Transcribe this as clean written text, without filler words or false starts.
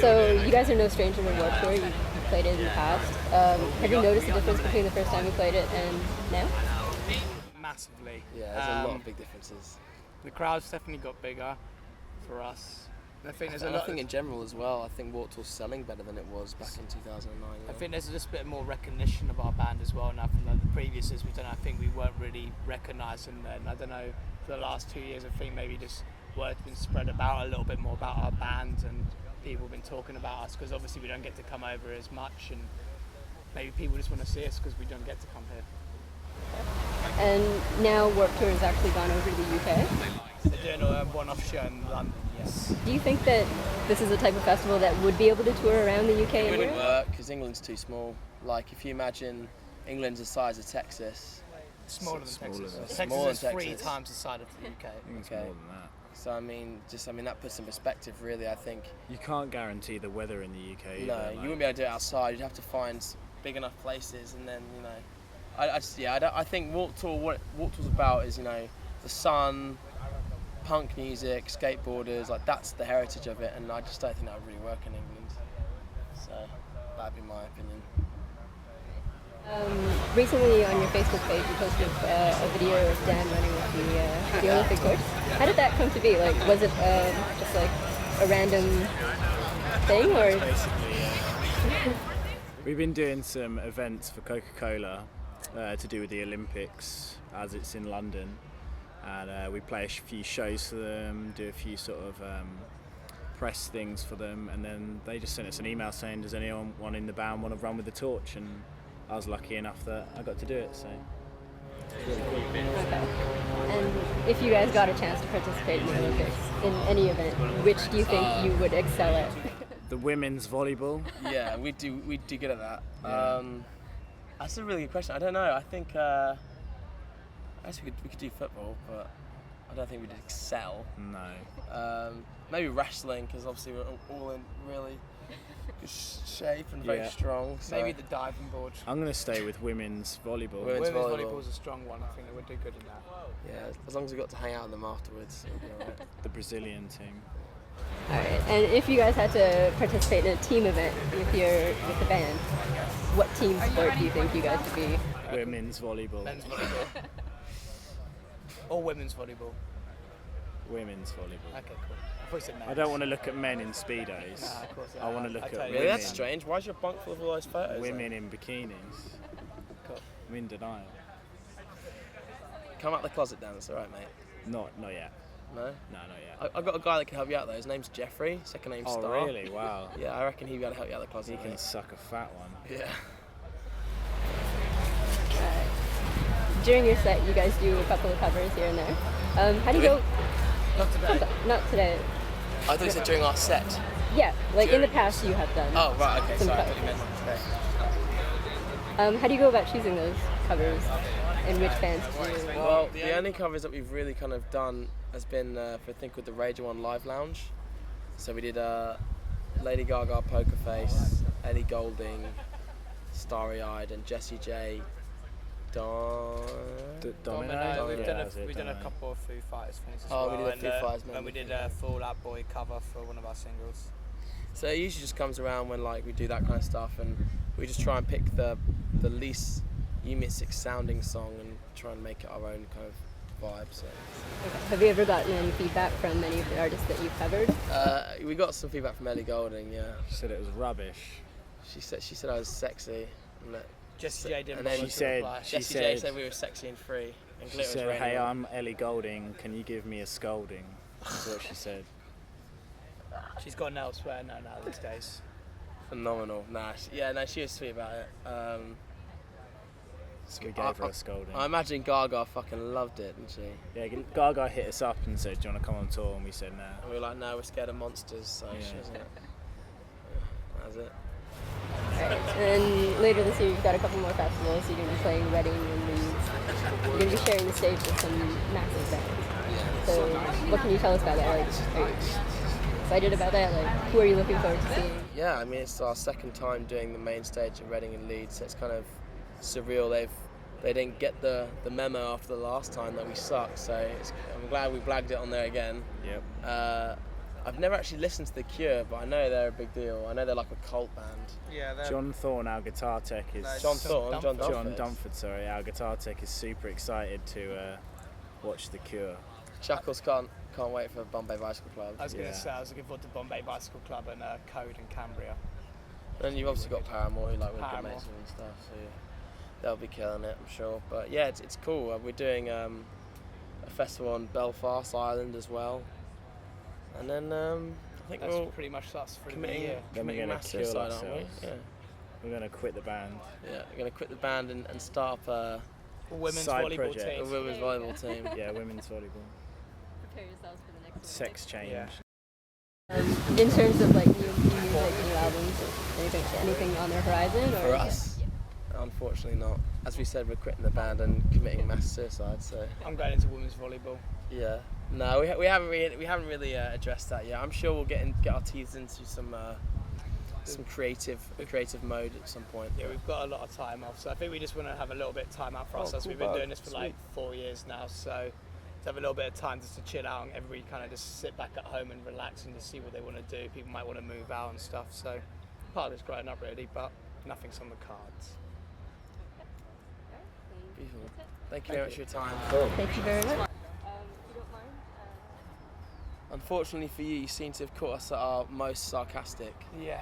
So you guys are no stranger to Warped Tour. You've played it in the past. Have you noticed the difference between the first time you played it and now? Massively. Yeah, there's a lot of big differences. The crowd's definitely got bigger for us. I think there's And I think in general as well, I think Warped Tour's selling better than it was back in 2009. I think there's just a bit more recognition of our band as well now from the previous years we've done. I think we weren't really recognised, and then I don't know, for the last 2 years I think maybe just word's been spread about a little bit more about our band, and people have been talking about us because obviously we don't get to come over as much, and maybe people just want to see us because we don't get to come here. And now Warped Tour has actually gone over to the UK. They're doing a one-off show in London, yes. Do you think that this is the type of festival that would be able to tour around the UK? It wouldn't work because England's too small. Like if you imagine England's the size of Texas. Smaller than Texas. Texas Texas is 3 times the size of the UK. It's more than that. So I mean, that puts in perspective. Really, I think. You can't guarantee the weather in the UK. No, either, you wouldn't be able to do it outside. You'd have to find big enough places, and then I think Warped Tour. What Warped Tour's about is the sun, punk music, skateboarders. Like that's the heritage of it, and I just don't think that would really work in England. So that'd be my opinion. Recently on your Facebook page you posted a video of Dan running with the Olympic torch. How did that come to be? Like, was it just like a random thing, or? Basically, yeah. We've been doing some events for Coca-Cola to do with the Olympics as it's in London, and we play a few shows for them, do a few sort of press things for them, and then they just sent us an email saying, does anyone in the band want to run with the torch? And I was lucky enough that I got to do it, so it's really cool. Okay. And if you guys got a chance to participate in the Olympics in any event, which do you think you would excel at? The women's volleyball. Yeah, we'd do good at that. Yeah. That's a really good question. I don't know. I think I guess we could do football, but I don't think we'd excel. No. Maybe wrestling, because obviously we're all in really good shape and very strong. So. Maybe the diving board. I'm going to stay with women's volleyball. Women's volleyball is a strong one. I think they would do good in that. Yeah, as long as we got to hang out with them afterwards, it'll be alright. The Brazilian team. Alright, and if you guys had to participate in a team event with the band, what team sport do you think you guys would be? Women's volleyball. Men's volleyball. Or women's volleyball. Women's volleyball. Okay, cool. I thought you said men's. I don't want to look at men in speedos. Nah, of course. I want to look at women. Really, that's strange. Why's your bunk full of all those photos? Women in bikinis. Cool. I'm in denial. Come out the closet, Dan. It's alright, mate. Not yet. No? No, not yet. I've got a guy that can help you out though. His name's Jeffrey. Second name's Star. Oh, really? Wow. Yeah, I reckon he'd be able to help you out of the closet. He can mate. suck a fat one. Yeah. During your set, you guys do a couple of covers here and there. How do you go? Not today. Not today. I thought you said during our set. Yeah, like in the past you have done. Oh, right, okay, some sorry. I covers. thought you meant today. How do you go about choosing those covers, and which bands do you? Well, the only covers that we've really kind of done has been for a thing called the Rage One Live Lounge. So we did Lady Gaga, Poker Face, Ellie Goulding, Starry Eyed, and Jessie J. Domino. We've done a couple of Foo Fighters things as well. We did a Foo Fighters and we did a Fall Out Boy cover for one of our singles. So it usually just comes around when like we do that kind of stuff, and we just try and pick the least U-Music sounding song and try and make it our own kind of vibe. So. Okay. Have you ever gotten any feedback from any of the artists that you've covered? We got some feedback from Ellie Goulding. Yeah. She said it was rubbish. She said I was sexy. And that, Jessie J didn't and then bother she to said- reply. she Jessie J said we were sexy and free. And She glitter was said, raining hey, on. I'm Ellie Goulding, can you give me a scolding? That's what she said. She's gone elsewhere now these days. Phenomenal. She was sweet about it. So we gave her a scolding. I imagine Gaga fucking loved it, didn't she? Yeah, Gaga hit us up and said, do you want to come on tour? And we said, nah. And we were like, no, we're scared of monsters, so she wasn't it. That was it. Alright. And later this year you've got a couple more festivals. You're going to be playing Reading and Leeds. You're going to be sharing the stage with some massive bands. So what can you tell us about that? Like, are you excited about that? Like, who are you looking forward to seeing? Yeah, I mean, it's our second time doing the main stage at Reading and Leeds, so it's kind of surreal. They didn't get the memo after the last time that we sucked, so I'm glad we blagged it on there again. Yep. I've never actually listened to The Cure, but I know they're a big deal. I know they're like a cult band. Yeah, John Thorne, our guitar tech, is John Thorne, John Dunford. Sorry, our guitar tech is super excited to watch The Cure. Chuckles can't wait for Bombay Bicycle Club. I was going to say, I was looking forward to Bombay Bicycle Club and Code in Cambria. And you've obviously got Paramore, who like with good mates and stuff, so yeah, they'll be killing it, I'm sure. But yeah, it's cool. We're doing a festival on Belfast Island as well, and then I think That's we're all pretty much us for the committing, year. Then we're committing gonna mass kill suicide, aren't we? ourselves. Yeah. We're going to quit the band. Yeah, we're going to quit the band and start up a Women's Side volleyball project. team. women's volleyball team. Yeah, women's volleyball. Prepare yourselves for the next one. Sex change. Yeah. In terms of like new music, new albums, anything on the horizon? Or For us, unfortunately not. As we said, we're quitting the band and committing mass suicide. So I'm going into women's volleyball. yeah, no, we haven't really addressed that yet. I'm sure we'll get our teeth into some creative mode at some point. Yeah, we've got a lot of time off, so I think we just want to have a little bit of time out for ourselves. cool We've been bug. doing this for like 4 years now, so to have a little bit of time just to chill out and everybody kind of just sit back at home and relax and just see what they want to do. People might want to move out and stuff, so part of it's growing up really, but nothing's on the cards. Beautiful. Thank you very much for your time. Thank you very much. If you don't mind. Unfortunately for you, you seem to have caught us at our most sarcastic. Yeah.